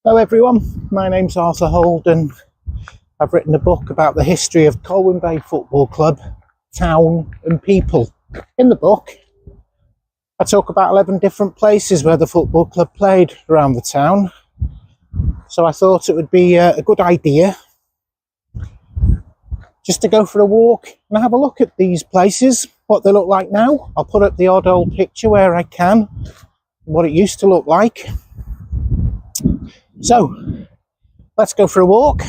Hello everyone, my name's Arthur Holden. I've written a book about the history of Colwyn Bay Football Club, town and people. In the book, I talk about 11 different places where the football club played around the town. So I thought it would be a good idea just to go for a walk and have a look at these places, what they look like now. I'll put up the odd old picture where I can, what it used to look like. So, let's go for a walk,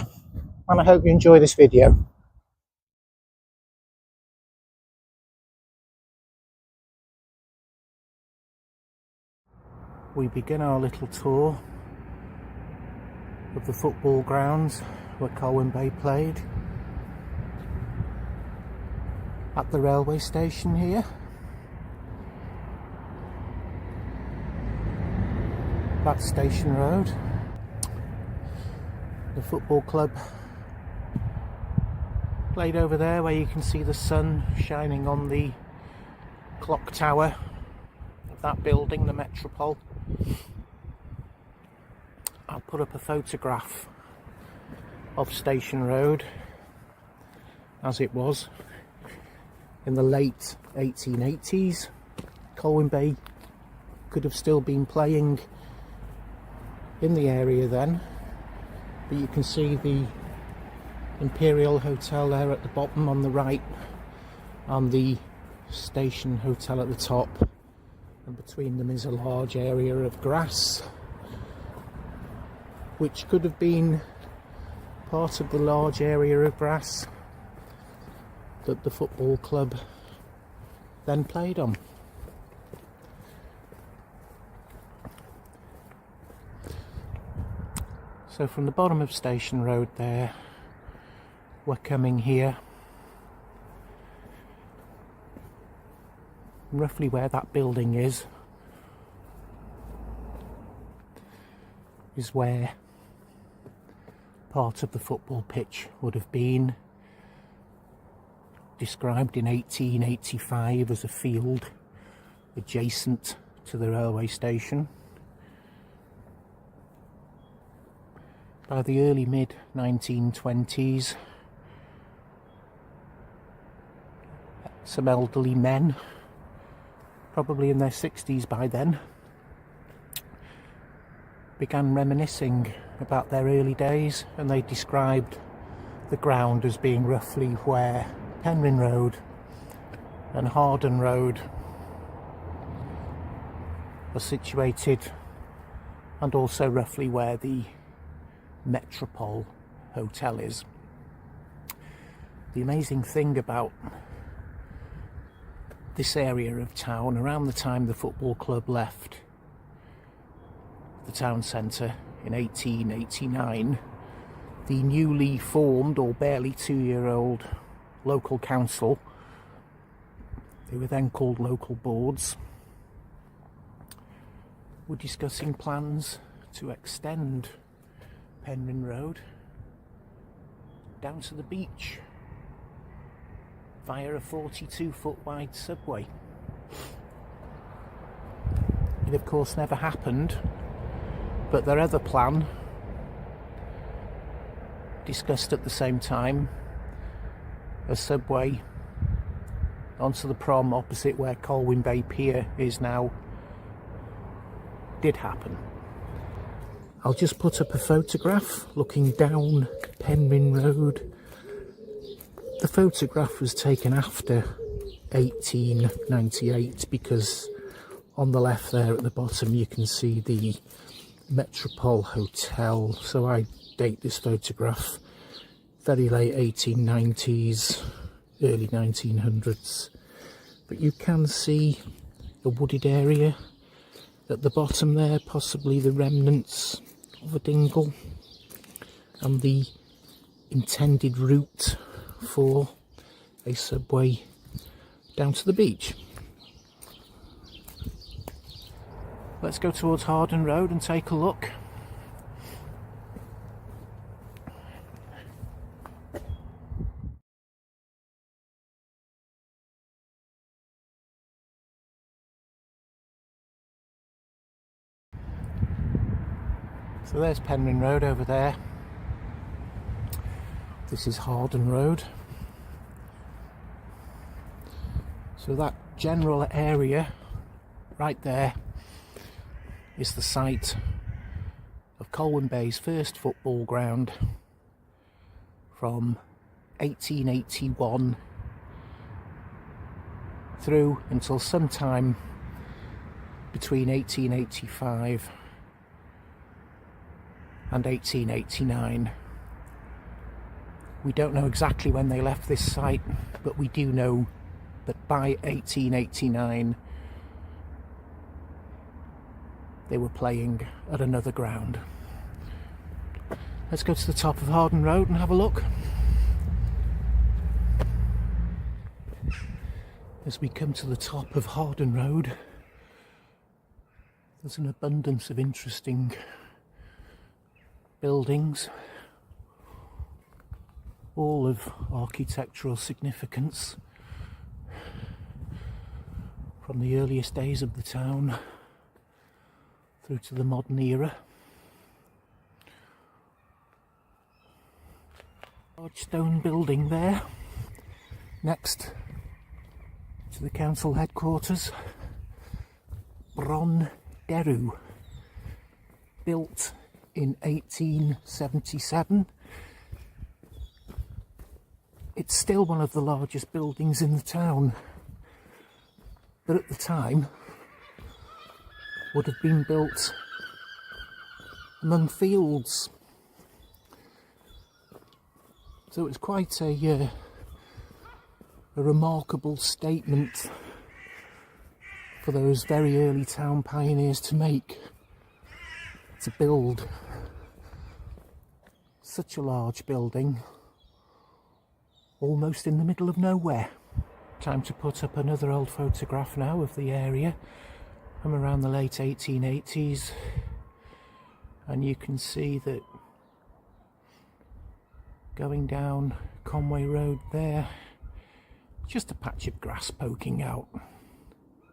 and I hope you enjoy this video. We begin our little tour of the football grounds where Colwyn Bay played. At the railway station here. That's Station Road. The football club played over there where you can see the sun shining on the clock tower of that building, the Metropole. I'll put up a photograph of Station Road as it was in the late 1880s. Colwyn Bay could have still been playing in the area then, but you can see the Imperial Hotel there at the bottom on the right and the Station Hotel at the top, and between them is a large area of grass which could have been part of the large area of grass that the football club then played on. So from the bottom of Station Road there, we're coming here, roughly where that building is where part of the football pitch would have been. Described in 1885 as a field adjacent to the railway station. By the early mid 1920s, some elderly men, probably in their 60s by then, began reminiscing about their early days, and they described the ground as being roughly where Penrhos Road and Holden Road are situated, and also roughly where the Metropole Hotel is. The amazing thing about this area of town, around the time the football club left the town centre in 1889, the newly formed or barely 2-year-old local council, they were then called local boards, were discussing plans to extend Penrhos Road down to the beach via a 42-foot wide subway. It of course never happened, but their other plan, discussed at the same time, a subway onto the prom opposite where Colwyn Bay Pier is now, did happen. I'll just put up a photograph looking down Penrhos Road. The photograph was taken after 1898 because on the left there at the bottom you can see the Metropole Hotel, so I date this photograph very late 1890s, early 1900s, but you can see a wooded area at the bottom there, possibly the remnants of a dingle, and the intended route for a subway down to the beach. Let's go towards Holden Road and take a look. So there's Penrhos Road over there. This is Holden Road. So that general area right there is the site of Colwyn Bay's first football ground from 1881 through until sometime between 1885 and 1889. We don't know exactly when they left this site, but we do know that by 1889 they were playing at another ground. Let's go to the top of Holden Road and have a look. As we come to the top of Holden Road, there's an abundance of interesting buildings, all of architectural significance from the earliest days of the town through to the modern era. Large stone building there next to the council headquarters. Bron Derw, built in 1877. It's still one of the largest buildings in the town, but at the time would have been built among fields. So it's quite a remarkable statement for those very early town pioneers to make, to build such a large building almost in the middle of nowhere. Time to put up another old photograph now of the area from around the late 1880s, and you can see that going down Conway Road there, just a patch of grass poking out,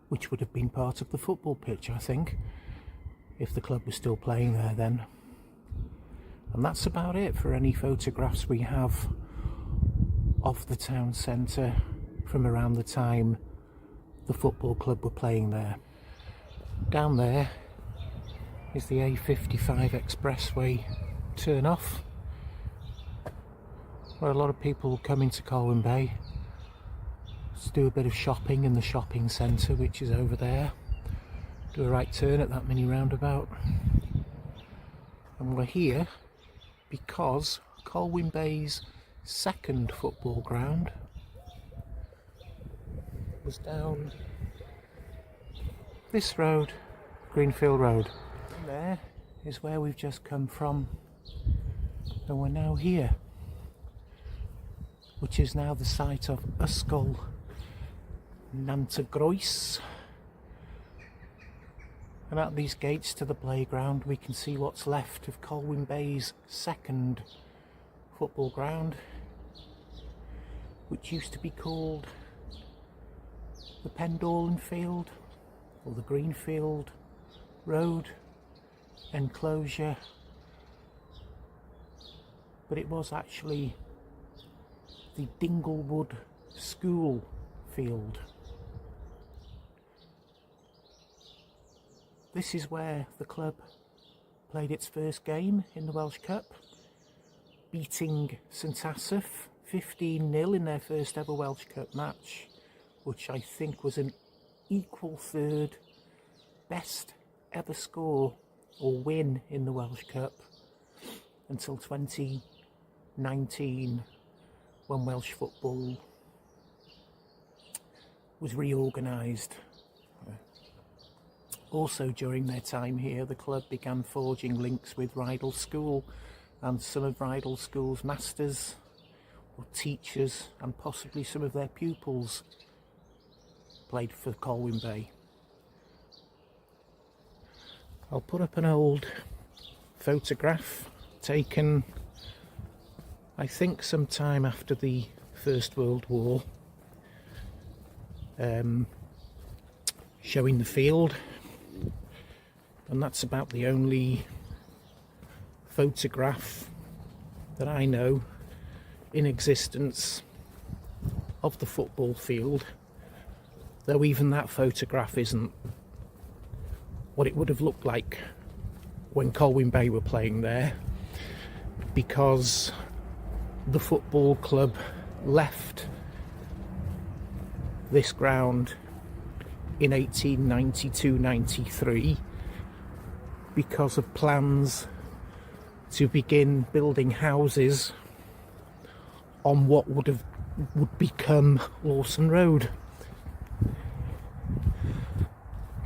which would have been part of the football pitch, I think, if the club was still playing there then. And that's about it for any photographs we have of the town centre from around the time the football club were playing there. Down there is the A55 expressway turn off, where a lot of people come into Colwyn Bay to do a bit of shopping in the shopping centre, which is over there. Do a right turn at that mini roundabout. And we're here because Colwyn Bay's second football ground was down this road, Greenfield Road. And there is where we've just come from, and we're now here, which is now the site of Ysgol Nantygroes. And at these gates to the playground we can see what's left of Colwyn Bay's second football ground, which used to be called the Pendorlan Field, or the Greenfield Road enclosure, but it was actually the Dinglewood School Field. This is where the club played its first game in the Welsh Cup, beating St Asaph 15-0 in their first ever Welsh Cup match, which I think was an equal third best ever score or win in the Welsh Cup until 2019, when Welsh football was reorganised. Also during their time here, the club began forging links with Rydal School, and some of Rydal School's masters or teachers and possibly some of their pupils played for Colwyn Bay. I'll put up an old photograph taken, I think, sometime after the First World War, showing the field, and that's about the only photograph that I know in existence of the football field, though even that photograph isn't what it would have looked like when Colwyn Bay were playing there, because the football club left this ground in 1892-93 because of plans to begin building houses on what would become Lawson Road.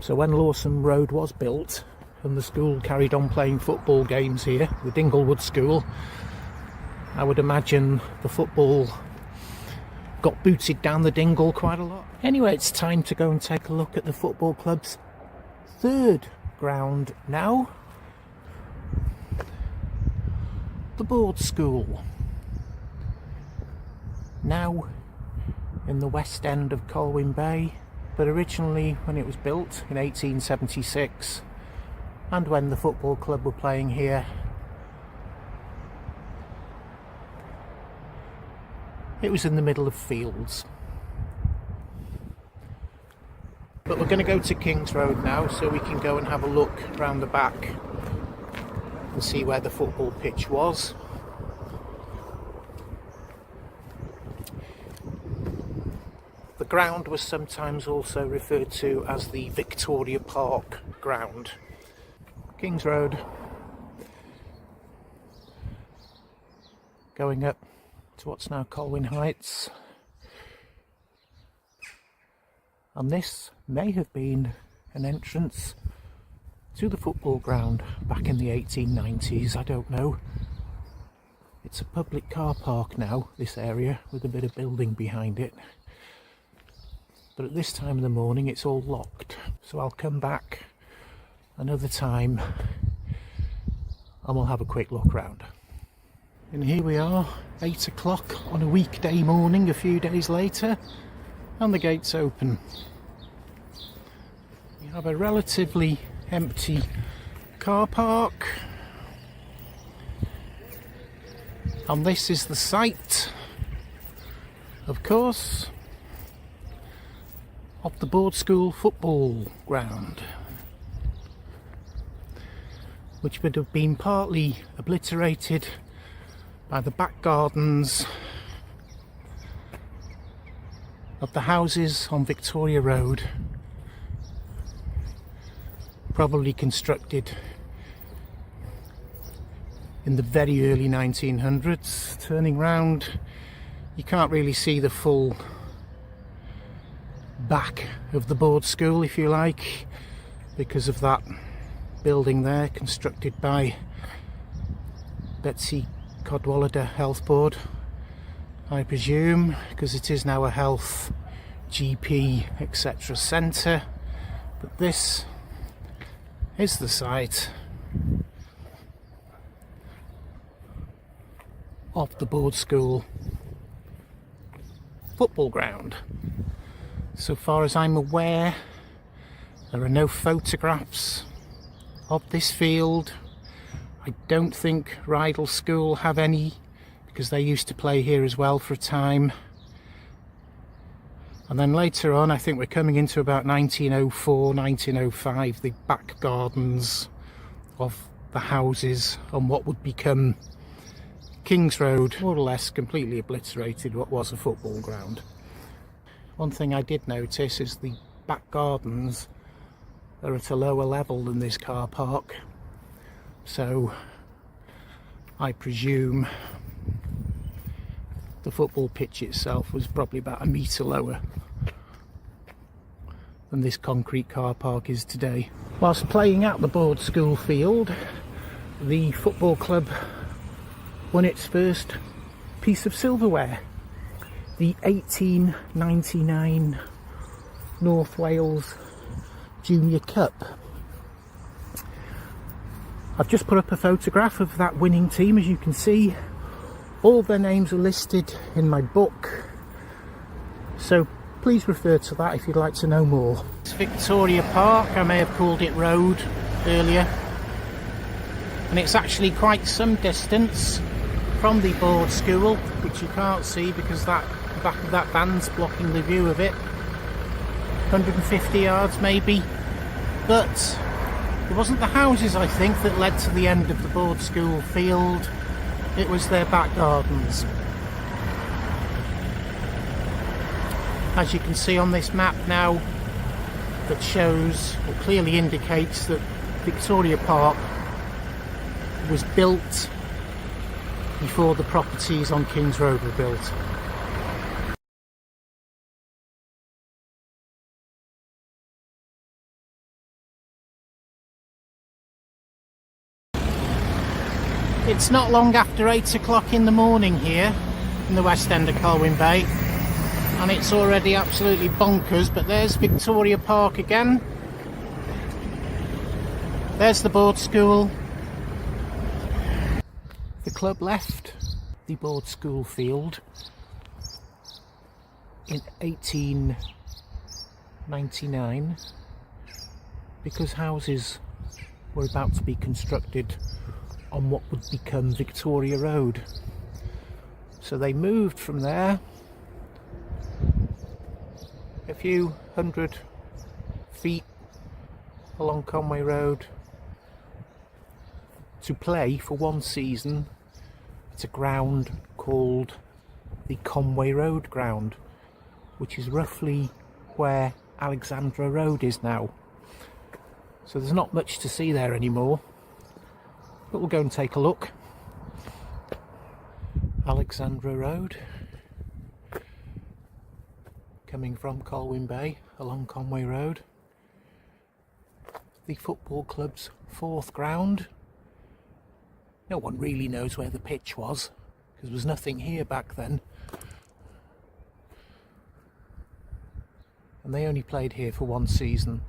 So when Lawson Road was built and the school carried on playing football games here, the Dinglewood School, I would imagine the football got booted down the dingle quite a lot. Anyway, it's time to go and take a look at the football club's third ground now. The Board School. Now in the west end of Colwyn Bay, but originally when it was built in 1876 and when the football club were playing here, it was in the middle of fields. But we're going to go to King's Road now so we can go and have a look round the back and see where the football pitch was. The ground was sometimes also referred to as the Victoria Park ground. King's Road, going up to what's now Colwyn Heights, and this may have been an entrance to the football ground back in the 1890s, I don't know. It's a public car park now, this area, with a bit of building behind it. But at this time of the morning it's all locked, so I'll come back another time and we'll have a quick look round. And here we are, 8 o'clock on a weekday morning a few days later, and the gate's open. We have a relatively empty car park, and this is the site, of course, of the Board School football ground, which would have been partly obliterated by the back gardens of the houses on Victoria Road, probably constructed in the very early 1900s. Turning round, you can't really see the full back of the Board School, if you like, because of that building there, constructed by Betsy Cadwallader Health Board, I presume, because it is now a health, GP, etc. centre. But this is the site of the Board School football ground. So far as I'm aware, there are no photographs of this field. I don't think Rydal School have any, because they used to play here as well for a time. And then later on, I think we're coming into about 1904, 1905, the back gardens of the houses on what would become King's Road, more or less completely obliterated what was a football ground. One thing I did notice is the back gardens are at a lower level than this car park, so I presume the football pitch itself was probably about a metre lower than this concrete car park is today. Whilst playing at the Board School field, the football club won its first piece of silverware, the 1899 North Wales Junior Cup. I've just put up a photograph of that winning team. As you can see, all their names are listed in my book, so please refer to that if you'd like to know more. It's Victoria Park. I may have called it Road earlier. and it's actually quite some distance from the board school, which you can't see because that back of that van's blocking the view of it. 150 yards maybe, but it wasn't the houses, I think, that led to the end of the board school field. It was their back gardens. As you can see on this map now, that shows or clearly indicates that Victoria Park was built before the properties on King's Road were built. It's not long after 8 o'clock in the morning here in the west end of Colwyn Bay, and it's already absolutely bonkers, but there's Victoria Park again. There's the board school. The club left the board school field in 1899 because houses were about to be constructed on what would become Victoria Road. So they moved from there a few hundred feet along Conway Road to play for one season at a ground called the Conway Road ground, which is roughly where Alexandra Road is now. So there's not much to see there anymore, but we'll go and take a look. Alexandra Road, coming from Colwyn Bay along Conway Road. The football club's fourth ground. No one really knows where the pitch was, because there was nothing here back then. And they only played here for one season.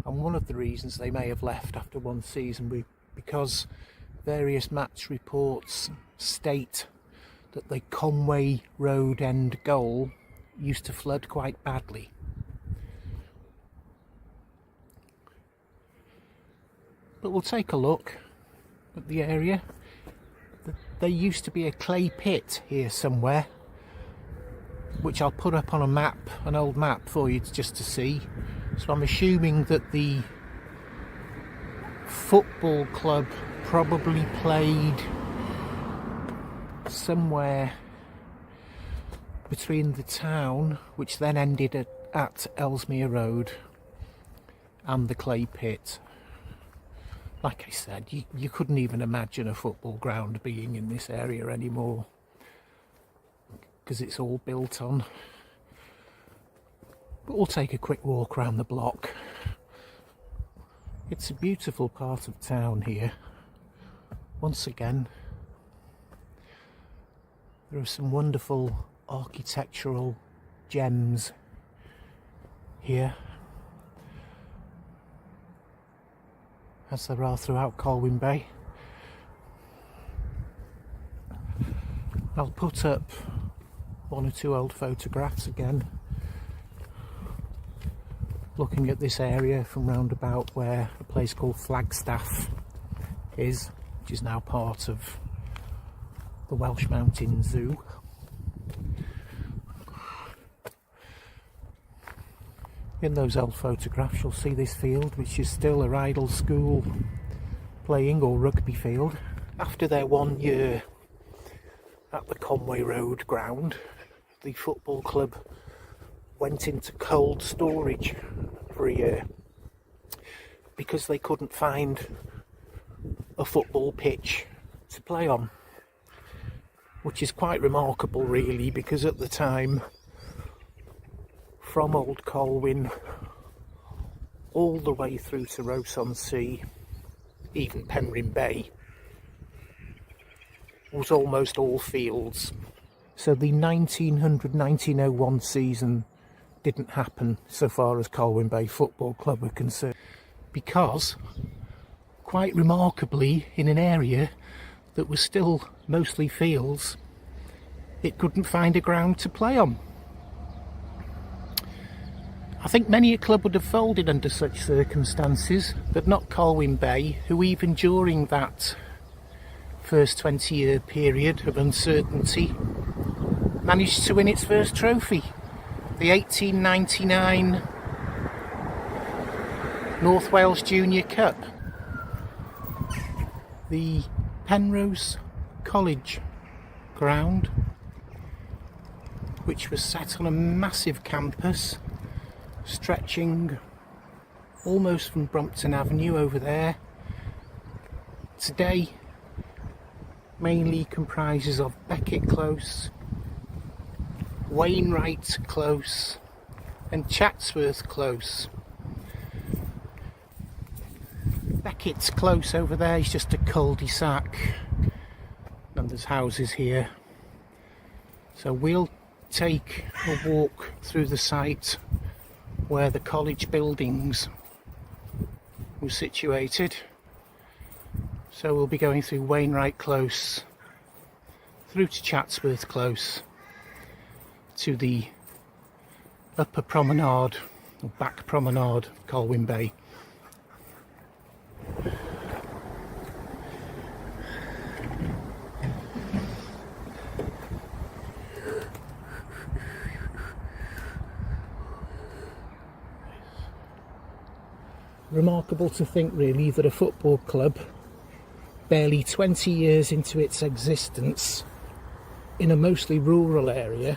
And one of the reasons they may have left after one season because various match reports state that the Conway Road end goal used to flood quite badly. But we'll take a look at the area. There used to be a clay pit here somewhere, which I'll put up on a map, an old map for you just to see. So I'm assuming that the football club probably played somewhere between the town, which then ended at Ellesmere Road, and the clay pit. Like I said, you couldn't even imagine a football ground being in this area anymore, because it's all built on. But we'll take a quick walk around the block. It's a beautiful part of town here. Once again, there are some wonderful architectural gems here, as there are throughout Colwyn Bay. I'll put up one or two old photographs again, looking at this area from round about where a place called Flagstaff is, which is now part of the Welsh Mountain Zoo. In those old photographs you'll see this field, which is still a Rydal school playing or rugby field. After their 1 year at the Conway Road ground, the football club went into cold storage for a year because they couldn't find a football pitch to play on, which is quite remarkable really, because at the time, from Old Colwyn all the way through to Ross-on-Sea, even Penrhos Bay, was almost all fields. So the 1900-1901 season didn't happen so far as Colwyn Bay Football Club were concerned, because quite remarkably, in an area that was still mostly fields, it couldn't find a ground to play on. I think many a club would have folded under such circumstances, but not Colwyn Bay, who even during that first 20-year period of uncertainty managed to win its first trophy, the 1899 North Wales Junior Cup. The Penrhos College ground, which was set on a massive campus stretching almost from Brompton Avenue over there, today mainly comprises of Beckett Close, Wainwright Close and Chatsworth Close. Beckett's Close over there is just a cul-de-sac, and there's houses here. So we'll take a walk through the site where the college buildings were situated. So we'll be going through Wainwright Close, through to Chatsworth Close, to the upper promenade, or back promenade of Colwyn Bay. Remarkable to think really that a football club barely 20 years into its existence in a mostly rural area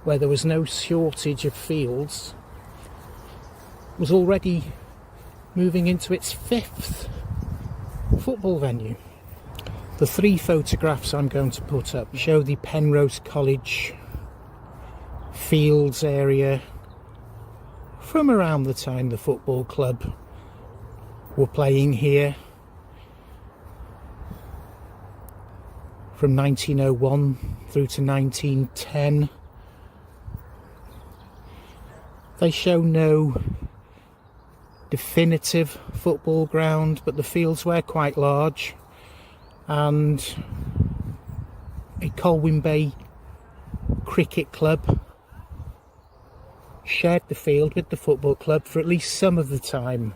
where there was no shortage of fields was already moving into its 5th football venue. The 3 photographs I'm going to put up show the Penrhos College fields area from around the time the football club were playing here, from 1901 through to 1910. They show no definitive football ground, but the fields were quite large, and a Colwyn Bay cricket club shared the field with the football club for at least some of the time,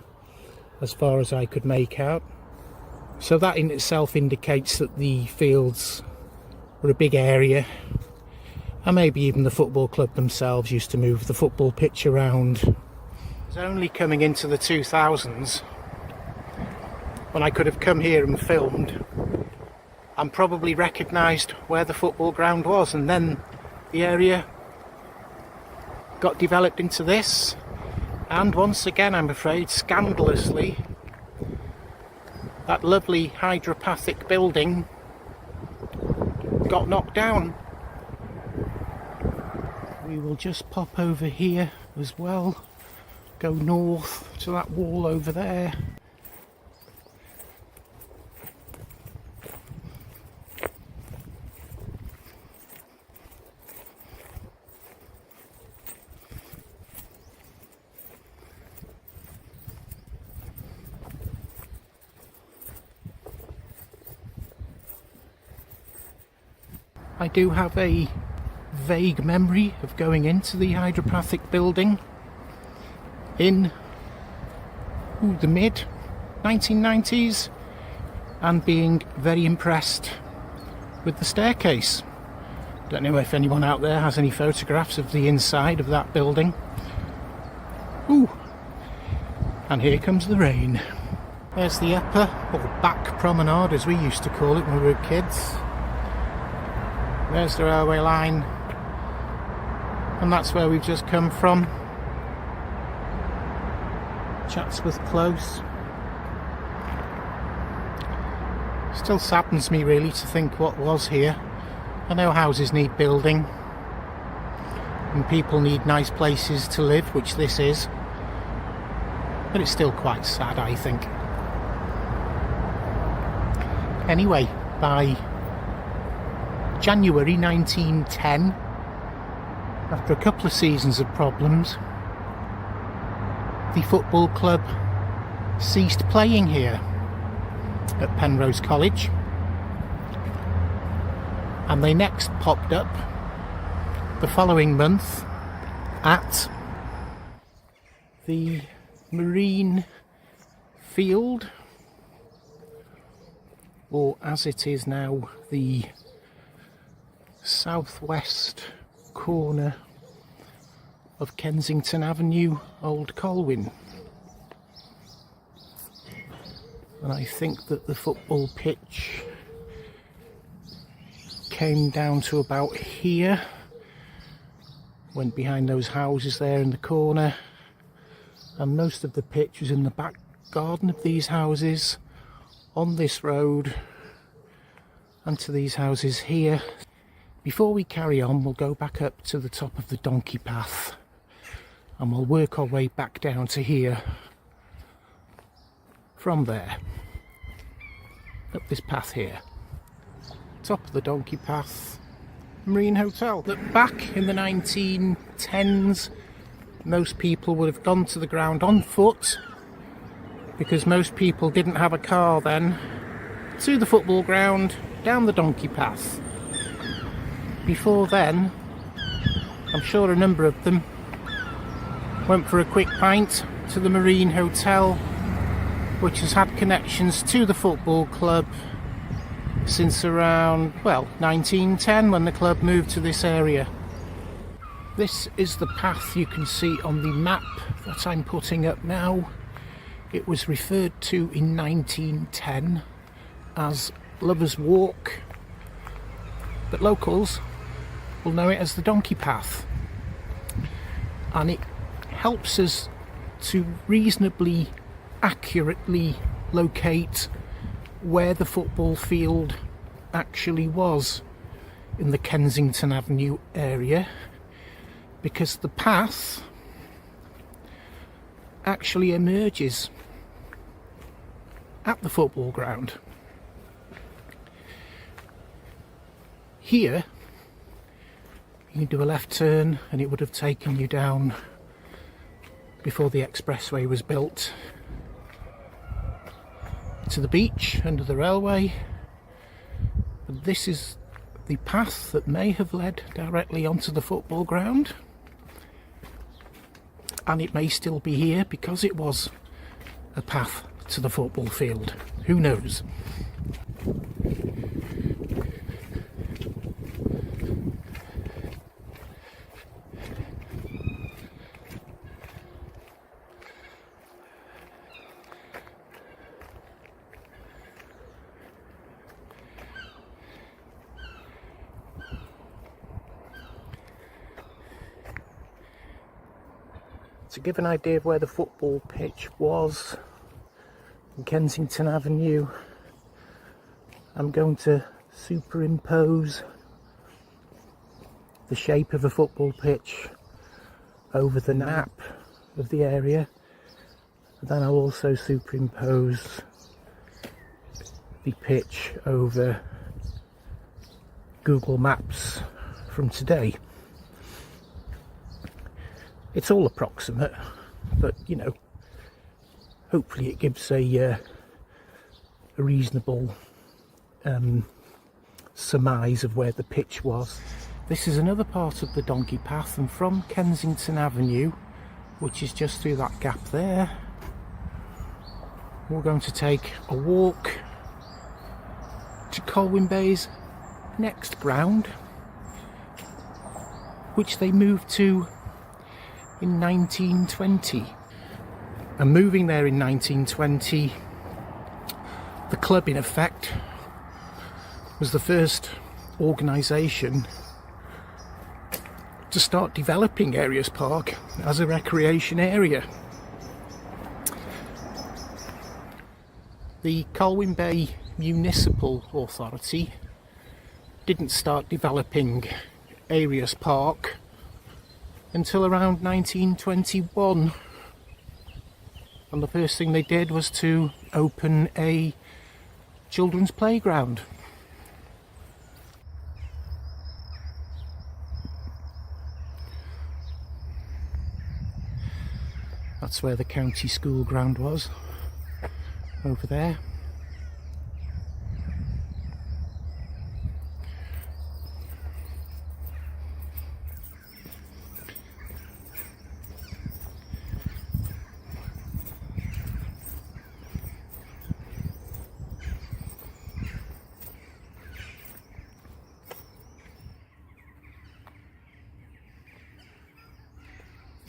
as far as I could make out. So that in itself indicates that the fields were a big area, and maybe even the football club themselves used to move the football pitch around. It was only coming into the 2000s when I could have come here and filmed and probably recognised where the football ground was, and then the area got developed into this, and once again, I'm afraid, scandalously, that lovely hydropathic building got knocked down. We will just pop over here as well, go north to that wall over there. I do have a vague memory of going into the hydropathic building in the mid 1990s and being very impressed with the staircase. Don't know if anyone out there has any photographs of the inside of that building. Ooh, and here comes the rain. There's the upper or back promenade, as we used to call it when we were kids. There's the railway line, and that's where we've just come from. Chatsworth Close. Still saddens me really to think what was here. I know houses need building and people need nice places to live, which this is, but it's still quite sad, I think. Anyway, by January 1910, after a couple of seasons of problems, the football club ceased playing here at Penrhos College, and they next popped up the following month at the Marine Field, or as it is now, the southwest corner of Kensington Avenue, Old Colwyn. And I think that the football pitch came down to about here, went behind those houses there in the corner, and most of the pitch was in the back garden of these houses, on this road, and to these houses here. Before we carry on, we'll go back up to the top of the donkey path and we'll work our way back down to here from there, up this path here. Top of the donkey path, Marine Hotel. That back in the 1910s, most people would have gone to the ground on foot, because most people didn't have a car then, to the football ground, down the donkey path. Before then, I'm sure a number of them went for a quick pint to the Marine Hotel, which has had connections to the football club since around, well, 1910, when the club moved to this area. This is the path you can see on the map that I'm putting up now. It was referred to in 1910 as Lover's Walk, but locals will know it as the donkey path, and it helps us to reasonably accurately locate where the football field actually was in the Kensington Avenue area, because the path actually emerges at the football ground. Here you do a left turn and it would have taken you down, before the expressway was built, to the beach under the railway. But this is the path that may have led directly onto the football ground, and it may still be here because it was a path to the football field. Who knows? To give an idea of where the football pitch was in Kensington Avenue, I'm going to superimpose the shape of a football pitch over the map of the area, and then I'll also superimpose the pitch over Google Maps from today. It's all approximate, but you know, hopefully it gives a reasonable surmise of where the pitch was. This is another part of the donkey path, and from Kensington Avenue, which is just through that gap there, we're going to take a walk to Colwyn Bay's next ground, which they moved to in 1920. And moving there in 1920, the club in effect was the first organisation to start developing Eirias Park as a recreation area. The Colwyn Bay Municipal Authority didn't start developing Eirias Park until around 1921, and the first thing they did was to open a children's playground. That's where the county school ground was, over there.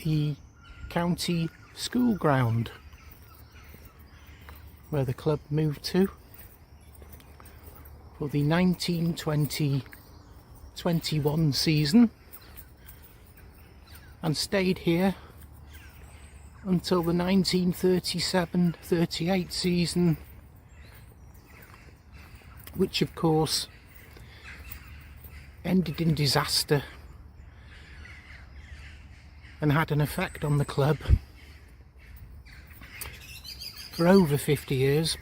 the county school ground where the club moved to for the 1920-21 season and stayed here until the 1937-38 season, which of course ended in disaster and had an effect on the club for over 50 years.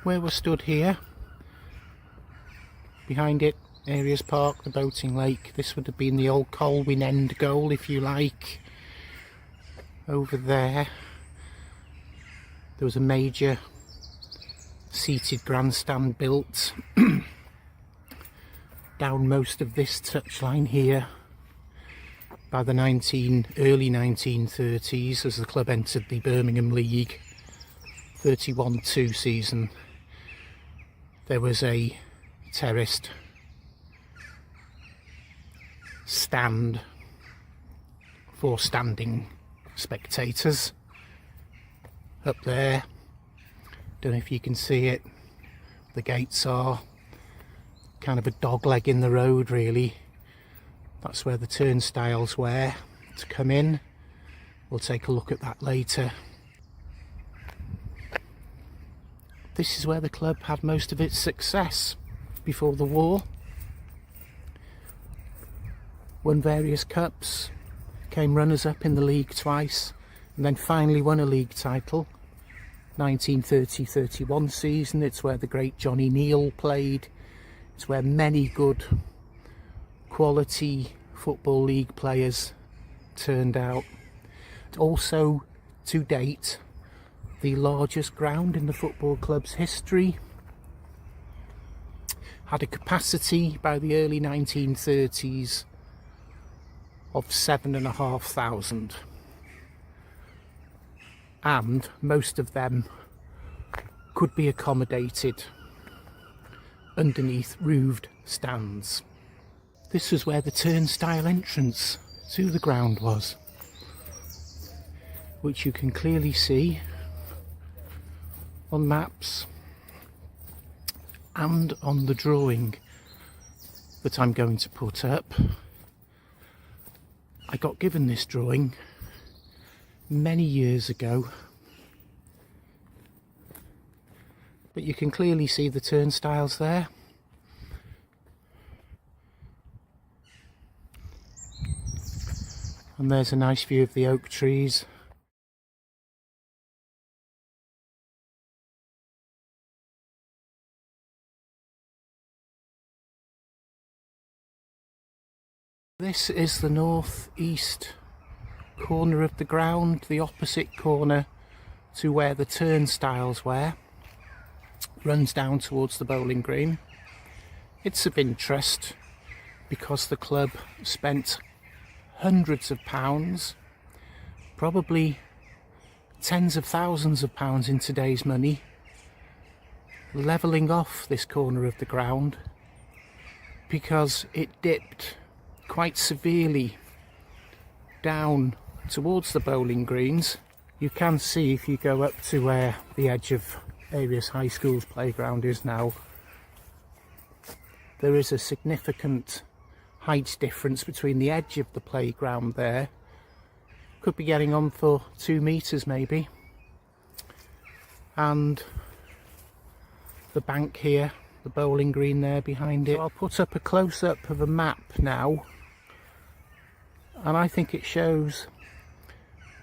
Where we're stood here, behind it, Eirias Park, the boating lake. This would have been the old Colwyn end goal, if you like. Over there was a major seated grandstand built down most of this touchline here by the early 1930s, as the club entered the Birmingham League 31-2 season. There was a terraced stand for standing spectators up there. Don't know if you can see it. The gates are kind of a dog leg in the road, really. That's where the turnstiles were to come in. We'll take a look at that later. This is where the club had most of its success before the war. Won various cups, came runners-up in the league twice, and then finally won a league title. 1930-31 season. It's where the great Johnny Neal played. It's where many good quality Football League players turned out. Also, to date, the largest ground in the football club's history. Had a capacity by the early 1930s of 7,500, and most of them could be accommodated underneath roofed stands. This was where the turnstile entrance to the ground was, which you can clearly see on maps and on the drawing that I'm going to put up. I got given this drawing many years ago, but you can clearly see the turnstiles there. And there's a nice view of the oak trees. This is the northeast corner of the ground, the opposite corner to where the turnstiles were. Runs down towards the bowling green. It's of interest because the club spent hundreds of pounds, probably tens of thousands of pounds in today's money, levelling off this corner of the ground because it dipped quite severely down towards the bowling greens. You can see, if you go up to where the edge of Eirias High School's playground is now, there is a significant height difference between the edge of the playground there, could be getting on for 2 meters maybe, and the bank here, the bowling green there behind it. So I'll put up a close-up of a map now, and I think it shows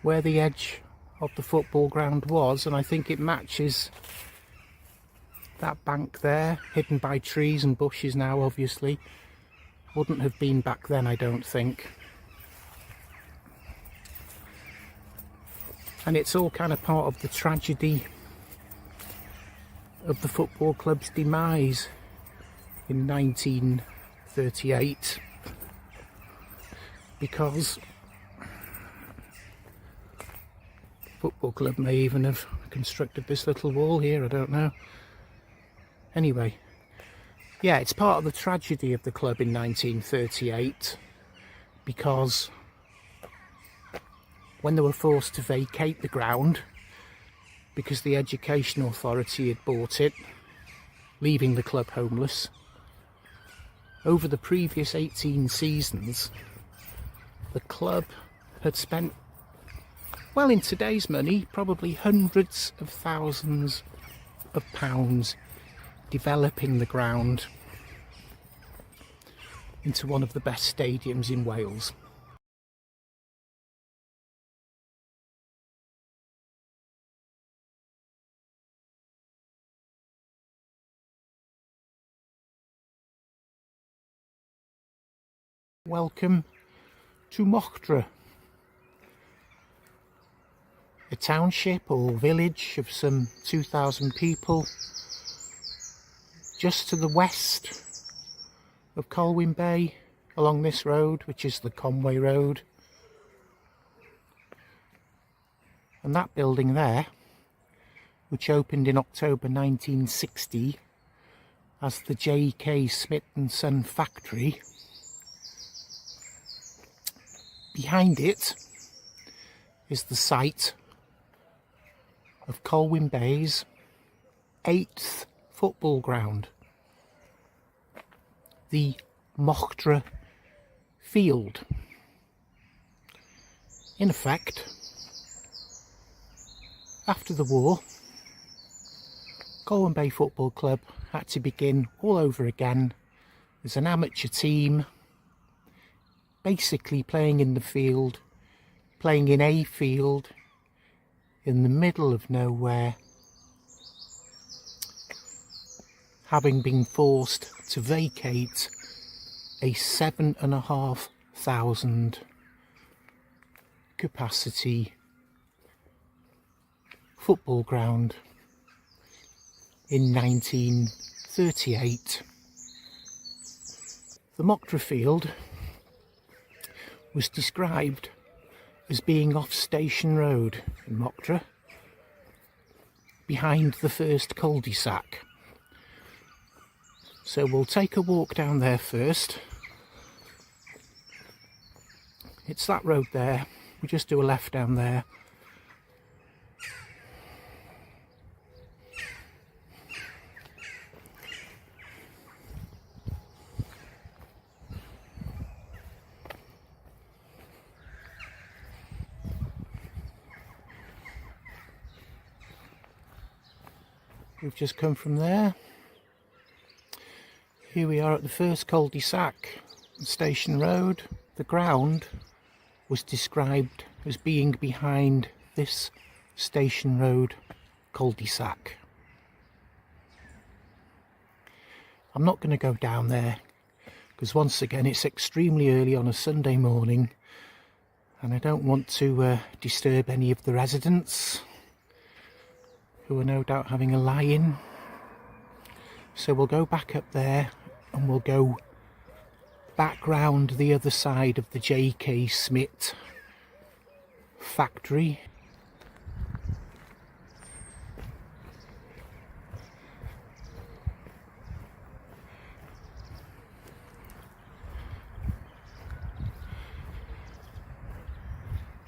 where the edge of the football ground was, and I think it matches that bank there, hidden by trees and bushes now obviously. Wouldn't have been back then, I don't think. And it's all kind of part of the tragedy of the football club's demise in 1938, because football club may even have constructed this little wall here, I don't know. Anyway, Yeah, it's part of the tragedy of the club in 1938, because when they were forced to vacate the ground because the education authority had bought it, leaving the club homeless, over the previous 18 seasons the club had spent, well, in today's money, probably hundreds of thousands of pounds developing the ground into one of the best stadiums in Wales. Welcome to Mochdre, a township or village of some 2,000 people, just to the west of Colwyn Bay along this road, which is the Conway road. And that building there, which opened in October 1960 as the J.K. Smith and Son factory, behind it is the site of Colwyn Bay's 8th football ground, the Mochdre Field. In effect, after the war, Colwyn Bay Football Club had to begin all over again as an amateur team, basically playing in the field, playing in a field in the middle of nowhere, having been forced to vacate a 7,500 capacity football ground in 1938. The Mochdre Field was described as being off Station Road in Mochdre, behind the first cul-de-sac. So we'll take a walk down there first. It's that road there. We just do a left down there. We've just come from there. Here we are at the first cul-de-sac, Station Road. The ground was described as being behind this Station Road cul-de-sac. I'm not going to go down there because once again it's extremely early on a Sunday morning and I don't want to disturb any of the residents who are no doubt having a lie-in. So we'll go back up there and we'll go back round the other side of the J.K. Smith factory.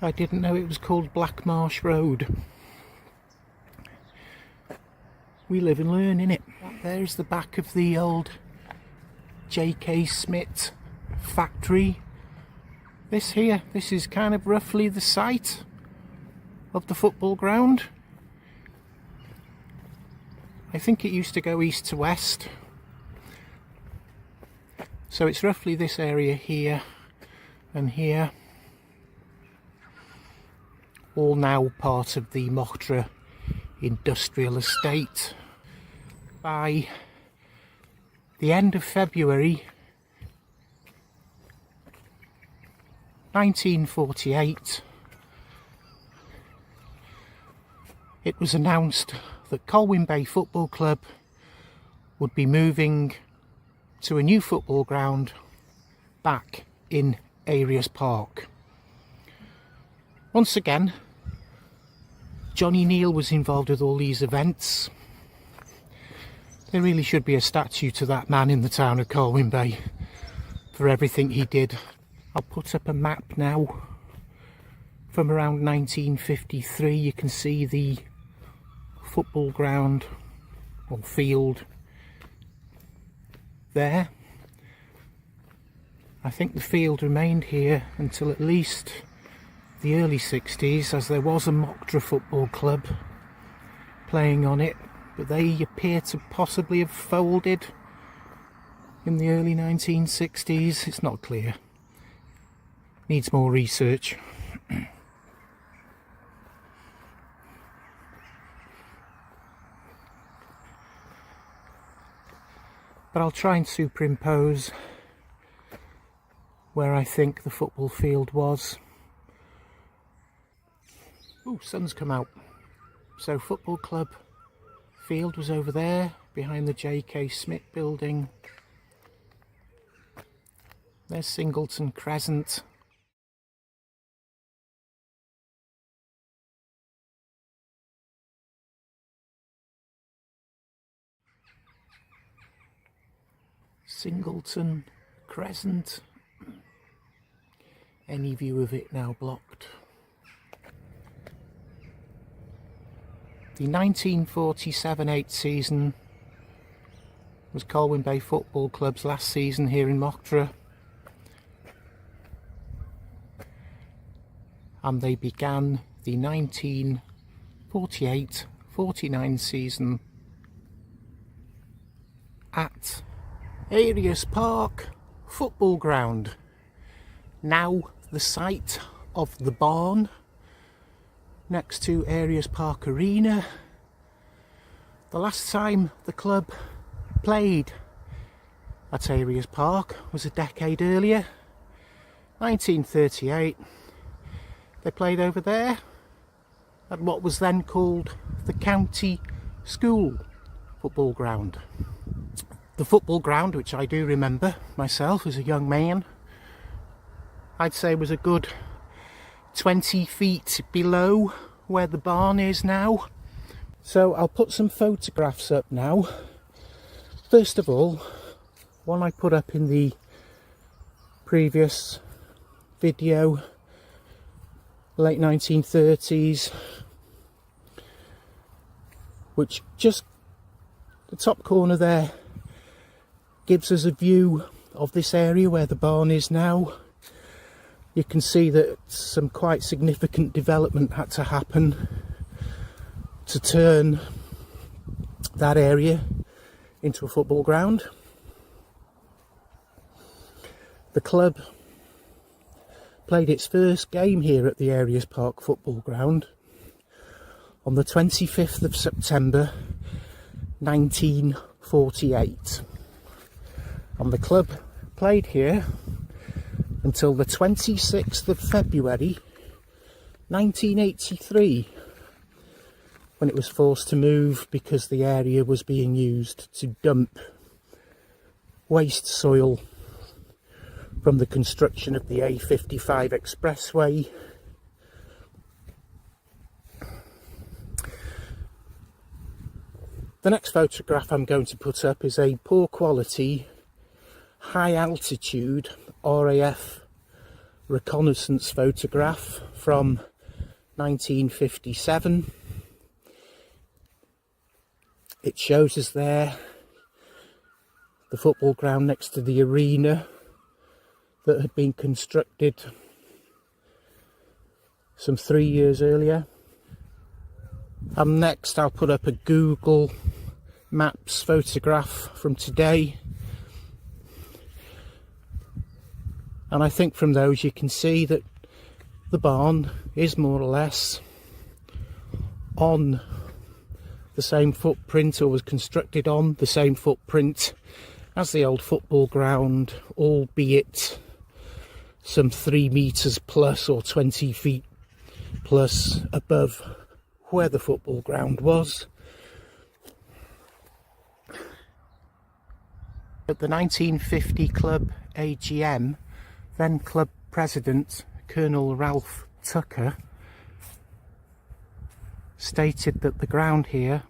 I didn't know it was called Blackmarsh Road. We live and learn, innit? There's the back of the old J.K. Smith factory. This is kind of roughly the site of the football ground. I think it used to go east to west. So it's roughly this area here and here. All now part of the Mochdre industrial estate. By the end of February 1948, it was announced that Colwyn Bay Football Club would be moving to a new football ground back in Eirias Park. Once again, Johnny Neal was involved with all these events. There really should be a statue to that man in the town of Colwyn Bay for everything he did. I'll put up a map now from around 1953. You can see the football ground or field there. I think the field remained here until at least the early 60s, as there was a Mochdre Football Club playing on it, but they appear to possibly have folded in the early 1960s. It's not clear. Needs more research. But I'll try and superimpose where I think the football field was. Ooh, sun's come out. So football club field was over there behind the J.K. Smith building. There's Singleton Crescent. Singleton Crescent. Any view of it now blocked. The 1947-8 season was Colwyn Bay Football Club's last season here in Mochdre, and they began the 1948-49 season at Eirias Park football ground, now the site of the barn next to Eirias Park Arena. The last time the club played at Eirias Park was a decade earlier, 1938. They played over there at what was then called the County School football ground. The football ground, which I do remember myself as a young man, I'd say was a good 20 feet below where the barn is now. So I'll put some photographs up now. First of all, one I put up in the previous video, late 1930s, which just the top corner there gives us a view of this area where the barn is now. You can see that some quite significant development had to happen to turn that area into a football ground. The club played its first game here at the Eirias Park football ground on the 25th of September 1948. And the club played here until the 26th of February 1983, when it was forced to move because the area was being used to dump waste soil from the construction of the A55 expressway. The next photograph I'm going to put up is a poor quality, high altitude RAF reconnaissance photograph from 1957. It shows us there the football ground next to the arena that had been constructed some 3 years earlier. And next I'll put up a Google Maps photograph from today. And I think from those you can see that the barn is more or less on the same footprint, or was constructed on the same footprint as the old football ground, albeit some 3 metres plus or 20 feet plus above where the football ground was. At the 1950 club AGM, then club president Colonel Ralph Tucker stated that the ground here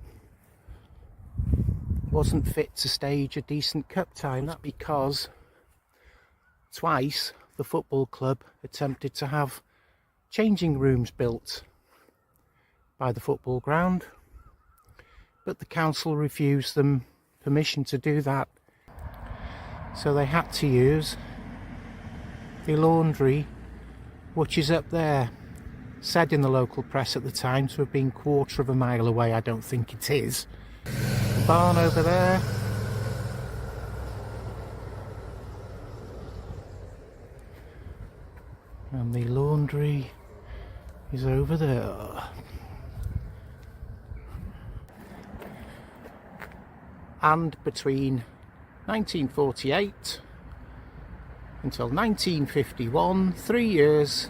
wasn't fit to stage a decent cup tie. That's because twice the football club attempted to have changing rooms built by the football ground, but the council refused them permission to do that, so they had to use the laundry, which is up there. Said in the local press at the time to have been 1/4 of a mile away. I don't think it is. The barn over there, and the laundry is over there. And between 1948 until 1951, 3 years,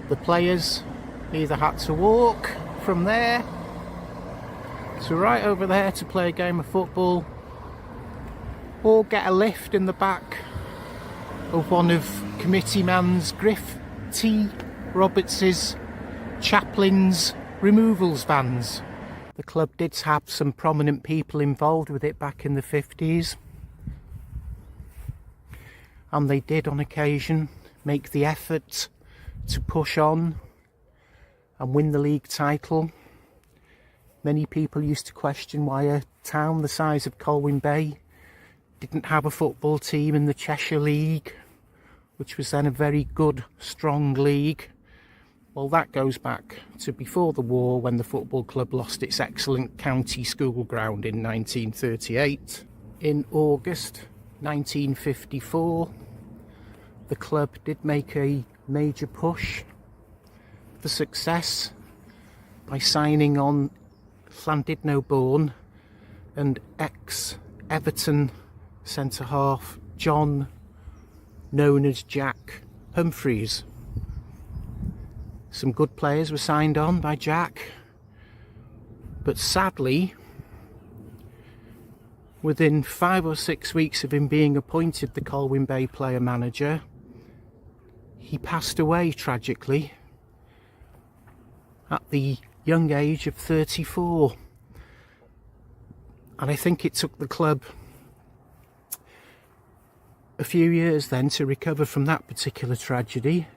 the players either had to walk from there to right over there to play a game of football, or get a lift in the back of one of committee man's Griff T. Roberts's chaplain's removals vans. The club did have some prominent people involved with it back in the 50s, and they did on occasion make the effort to push on and win the league title. Many people used to question why a town the size of Colwyn Bay didn't have a football team in the Cheshire League, which was then a very good, strong league. Well, that goes back to before the war, when the football club lost its excellent county school ground in 1938. In August 1954, the club did make a major push for success by signing on Llandudno-born and ex-Everton centre-half John, known as Jack, Humphreys. Some good players were signed on by Jack, but sadly, within 5 or 6 weeks of him being appointed the Colwyn Bay player manager, he passed away tragically at the young age of 34. And I think it took the club a few years then to recover from that particular tragedy.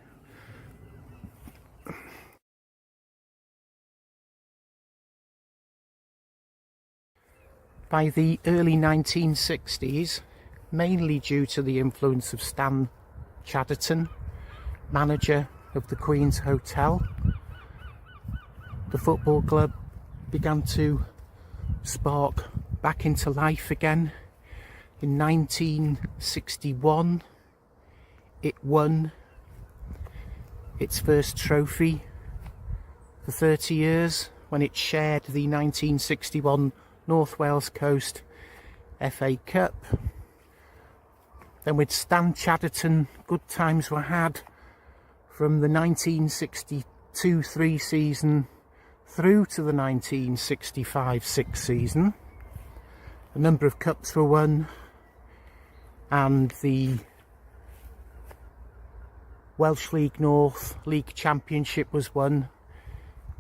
By the early 1960s, mainly due to the influence of Stan Chatterton, manager of the Queen's Hotel, the football club began to spark back into life again. In 1961, it won its first trophy for 30 years when it shared the 1961 North Wales Coast FA Cup. Then with Stan Chatterton, good times were had from the 1962-3 season through to the 1965-6 season. A number of cups were won, and the Welsh League North League Championship was won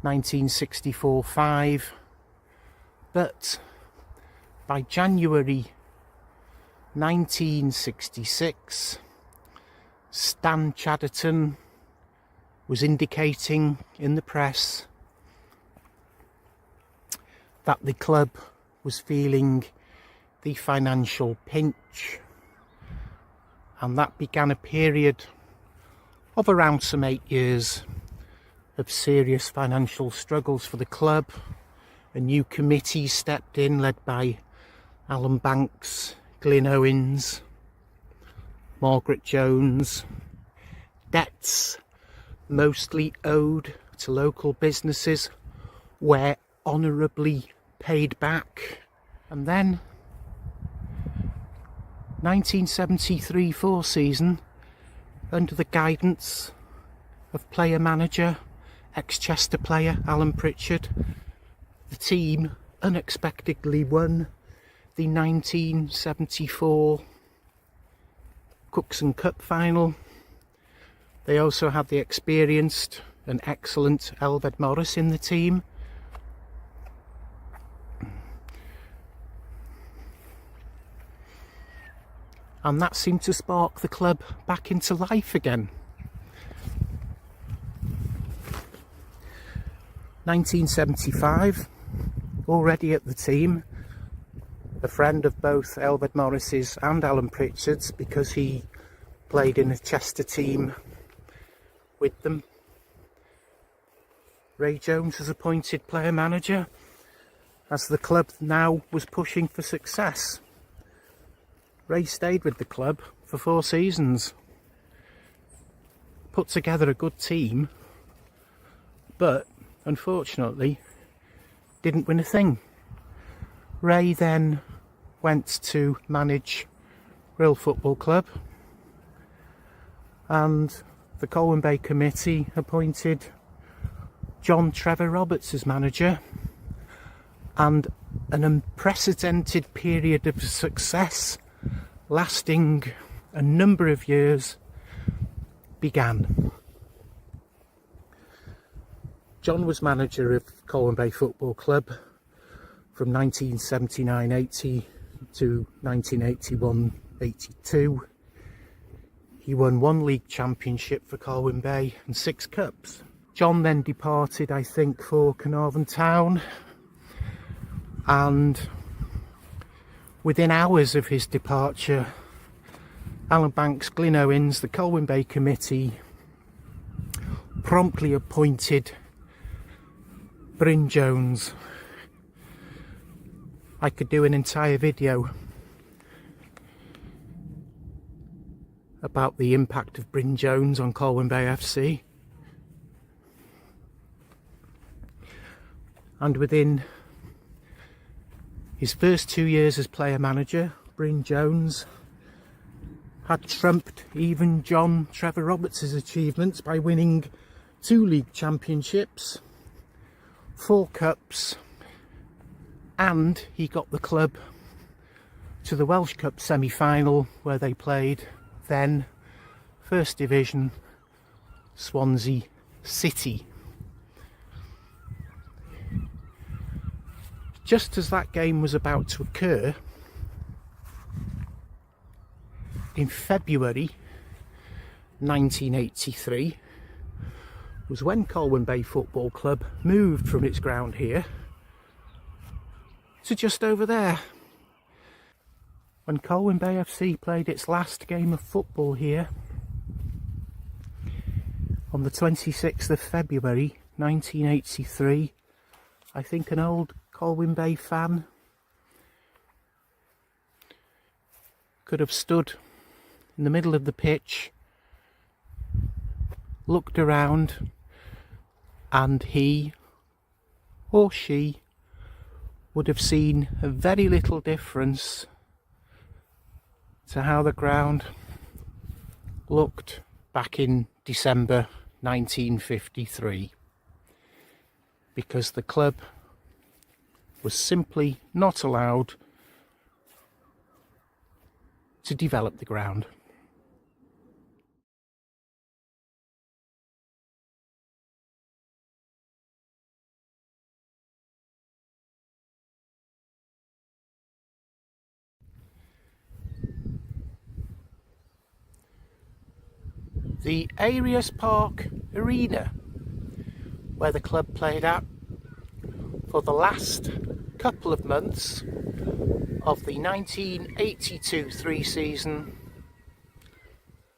1964-5. But by January 1966, Stan Chatterton was indicating in the press that the club was feeling the financial pinch, and that began a period of around some 8 years of serious financial struggles for the club. A new committee stepped in, led by Alan Banks, Glyn Owens, Margaret Jones. Debts, mostly owed to local businesses, were honourably paid back. And then 1973-4 season, under the guidance of player manager, ex-Chester player Alan Pritchard, the team unexpectedly won the 1974 Cookson Cup final. They also had the experienced and excellent Elfed Morris in the team. and that seemed to spark the club back into life again. 1975, already at the team, a friend of both Elfed Morris's and Alan Pritchard's, because he played in a Chester team with them. Ray Jones was appointed player manager, as the club now was pushing for success. Ray stayed with the club for 4 seasons, put together a good team, but unfortunately didn't win a thing. Ray then went to manage Brill Football Club, and the Colwyn Bay Committee appointed John Trevor Roberts as manager, and an unprecedented period of success lasting a number of years began. John was manager of Colwyn Bay Football Club from 1979-80 to 1981-82. He won 1 league championship for Colwyn Bay and 6 cups. John then departed, I think, for Carnarvon Town, and within hours of his departure, Alan Banks, Glyn Owens, the Colwyn Bay Committee promptly appointed Bryn Jones. I could do an entire video about the impact of Bryn Jones on Colwyn Bay FC. And within his first 2 years as player manager, Bryn Jones had trumped even John Trevor Roberts' achievements by winning 2 league championships, 4 cups, and he got the club to the Welsh Cup semi-final, where they played then First Division Swansea City. Just as that game was about to occur, in February 1983, was when Colwyn Bay Football Club moved from its ground here to just over there. When Colwyn Bay FC played its last game of football here on the 26th of February 1983, I think an old Colwyn Bay fan could have stood in the middle of the pitch, looked around, and he or she would have seen a very little difference to how the ground looked back in December 1953, because the club was simply not allowed to develop the ground. The Eirias Park arena, where the club played at for the last couple of months of the 1982-3 season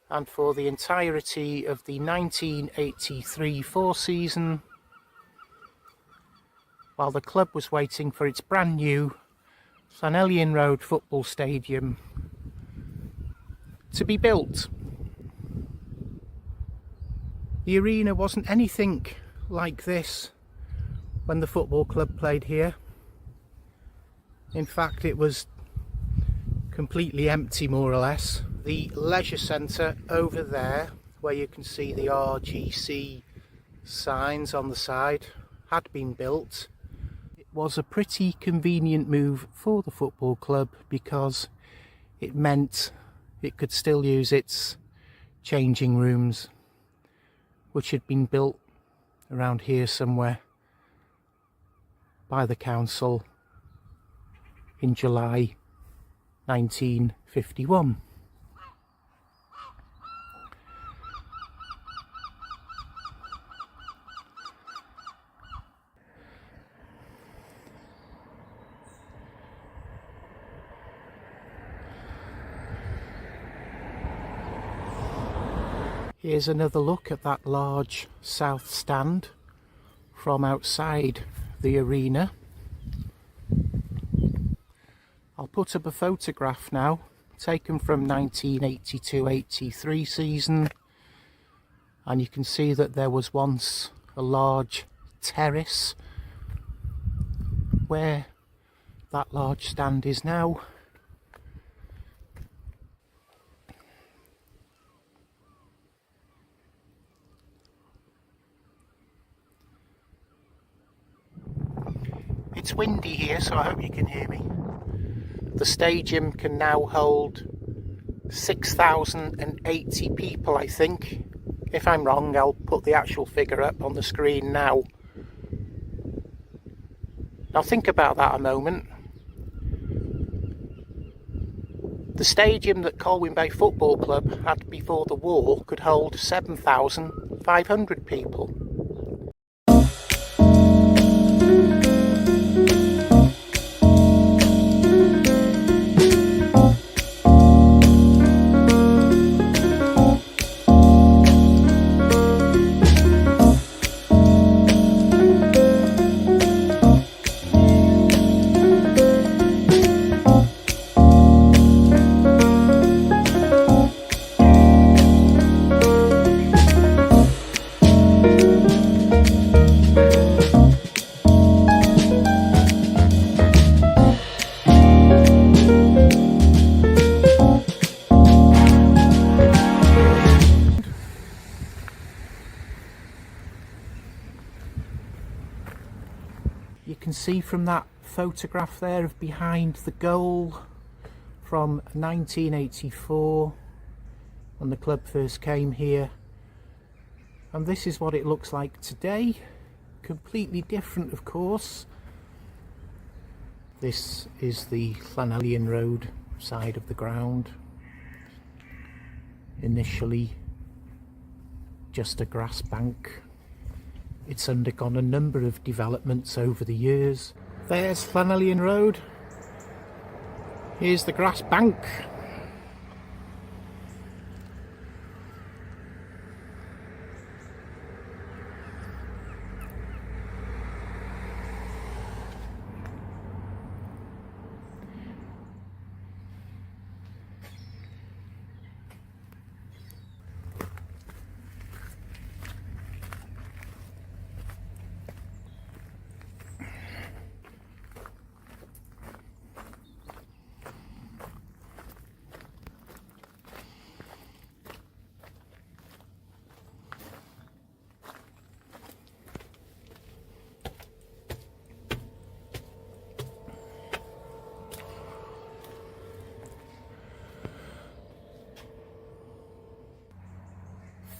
and for the entirety of the 1983-4 season, while the club was waiting for its brand new Llanelian Road football stadium to be built. The arena wasn't anything like this when the football club played here. In fact, it was completely empty, more or less. The leisure centre over there, where you can see the RGC signs on the side, had been built. It was a pretty convenient move for the football club because it meant it could still use its changing rooms, which had been built around here somewhere by the council in July 1951. Here's another look at that large south stand from outside the arena. I'll put up a photograph now, taken from 1982-83 season, and you can see that there was once a large terrace where that large stand is now. It's windy here, so I hope you can hear me. The stadium can now hold 6,080 people, I think. If I'm wrong, I'll put the actual figure up on the screen now. Now think about that a moment. The stadium that Colwyn Bay Football Club had before the war could hold 7,500 people. You can see from that photograph there of behind the goal from 1984 when the club first came here, and this is what it looks like today. Completely different, of course. This is the Llanelian Road side of the ground. Initially just a grass bank. It's undergone a number of developments over the years. There's Llanelian Road. Here's the grass bank.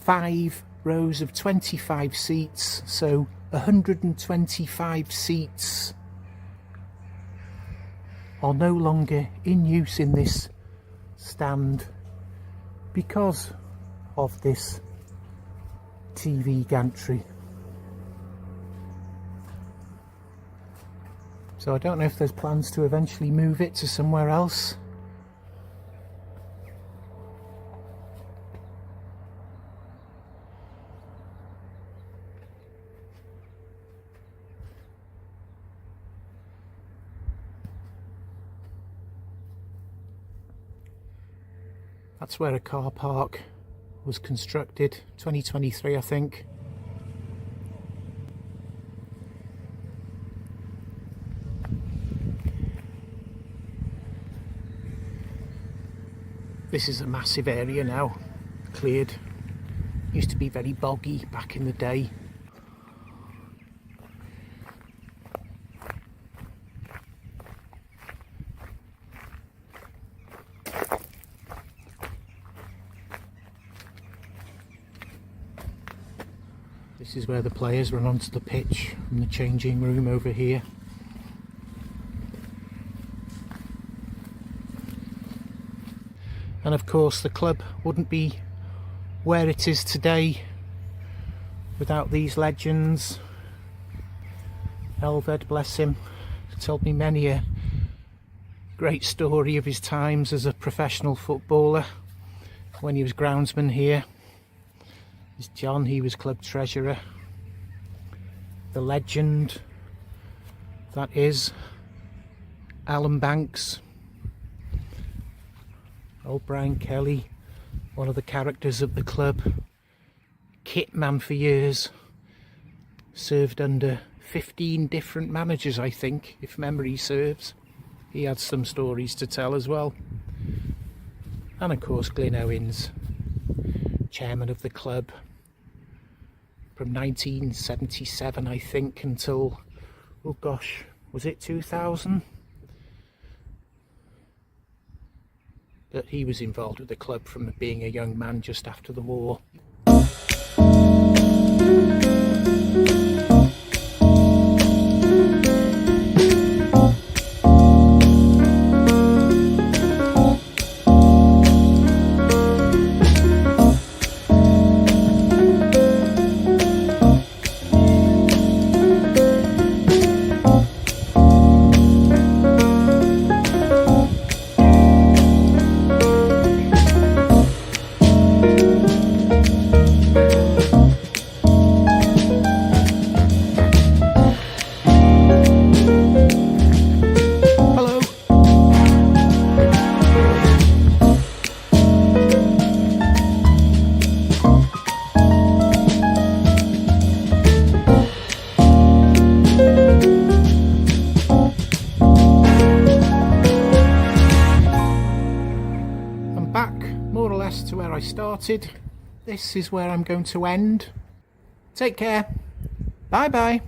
Five rows of 25 seats, so 125 seats are no longer in use in this stand because of this TV gantry. So I don't know if there's plans to eventually move it to somewhere else. That's where a car park was constructed, 2023 I think. This is a massive area now, cleared. Used to be very boggy back in the day. This is where the players run onto the pitch from the changing room over here. And of course the club wouldn't be where it is today without these legends. Elved, bless him, told me many a great story of his times as a professional footballer when he was groundsman here. There's John, he was club treasurer. The legend, that is Alan Banks. Old Brian Kelly, one of the characters of the club. Kit man for years. Served under 15 different managers, I think, if memory serves. He had some stories to tell as well. And of course Glyn Owens, chairman of the club from 1977, I think, until, oh gosh, was it 2000? That he was involved with the club from being a young man just after the war. More or less to where I started. This is where I'm going to end. Take care. Bye bye.